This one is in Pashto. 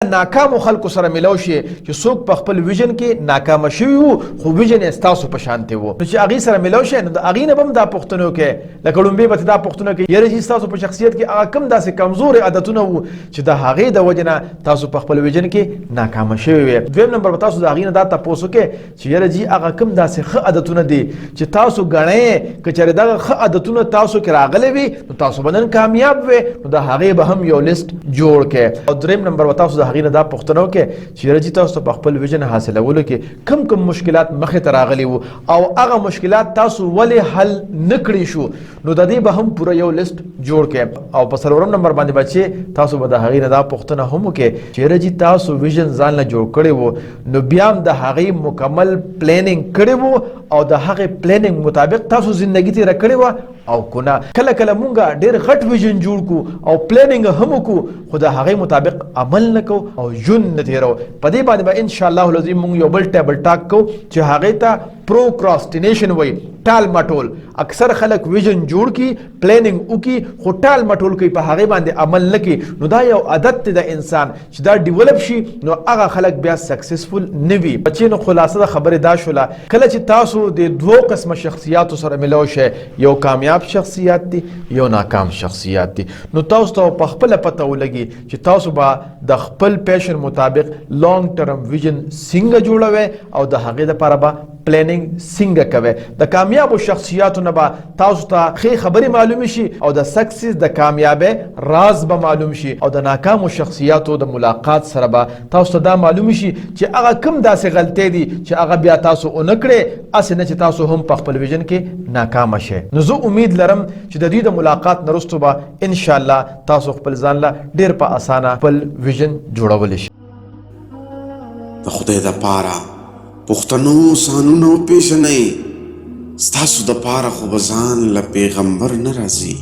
ناکام خلکو سره ملو شي چې څوک په خپل ویژن کې ناکام شوی وو خو ویژن یې ستاسو په شانتې وو نو چې هغې سره ملو شي نو د هغې نه به هم دا پوښتنه وکړئ لکه لومبۍ به دا پوښتنه کوي یاره چې ستاسو په شخصیت کې هغه کوم داسې کمزورې عادتونه وو چې د هغې د وجې نه تاسو په خپل ویژن کې ناکامه شوي وې دویم نمبر به تاسو د هغې نه دا تپوس وکړئ چې یاره جي هغه کوم داسې ښه عادتونه دي چې تاسو ګڼئ که چېرې دغه ښه عادتونه تاسو کې راغلی وي نو تاسو به نن کامیاب وې نو د هغې به هم یو لیست جوړ کړئ او دریم نمبر به تاسو د هغې نه دا پوښتنه چې یاره تاسو په خپل ویژن حاصلولو کې کوم مشکلات مخې ته راغلي وو او هغه مشکلات تاسو ولې حل نه کړي شو نو د دې به هم پوره یو لیست جوړ کړئ او په څلورم نمبر باندې بچې تاسو به د هغې نه دا پوښتنه هم وکړئ چې یاره تاسو ویژن ځان نه جوړ کړی وو نو بیا هم د هغې مکمل پلانینګ کړی وو او د هغې پلانینګ مطابق تاسو زندګي تېره کړې وه او کنه کله کله مونږ ډېر غټ ویژن جوړ کړو او پلانینګ هم وکړو خو د هغې مطابق عمل نه کوو او ژوند نه تېرو په دې باندې به انشاءالله العظیم مونږ یو بل ټیبل ټاک کوو چې هغې ته پروکراسټینیشن وایي ټال مټول اکثر خلک ویژن جوړ کړي پلانینګ وکړي خو ټال مټول کوي په هغې باندې عمل نه کوي نو دا یو عادت دی د انسان چې دا ډیولپ شي نو هغه خلک بیا سکسسفل نه وي بچې نو خلاصه د خبرې دا شوله کله چې تاسو د دوو قسمه شخصیاتو سره ملو شئ یو کامیاب شخصیات دي یو ناکام شخصیات دي نو تاسو ته په خپله پته ولګي چې تاسو به د خپل پیشن مطابق لانګ ټرم ویژن څنګه جوړوئ او د هغې دپاره به پلانینګ څنګه کوئ د کامیابو شخصیاتو نه به تاسو ته ښې خبرې معلومې شي او د سکسس د کامیابۍ راز به معلوم شي او د ناکامو شخصیاتو د ملاقات سره به تاسو ته دا معلوم شي چې هغه کوم داسې غلطۍ دي چې هغه بیا تاسو ونه کړې هسې نه چې تاسو هم په خپل ویژن کې ناکامه شئ نو زه امید لرم چې د دوی د ملاقات نه وروسته به انشاءالله تاسو خپل ځان له ډېر په اسانه خپل ویژن جوړولی شئ د خدای دپاره پښتنو سانونه وپېژنئ ستاسو دپاره خو به ځان له پیغمبر نه راځي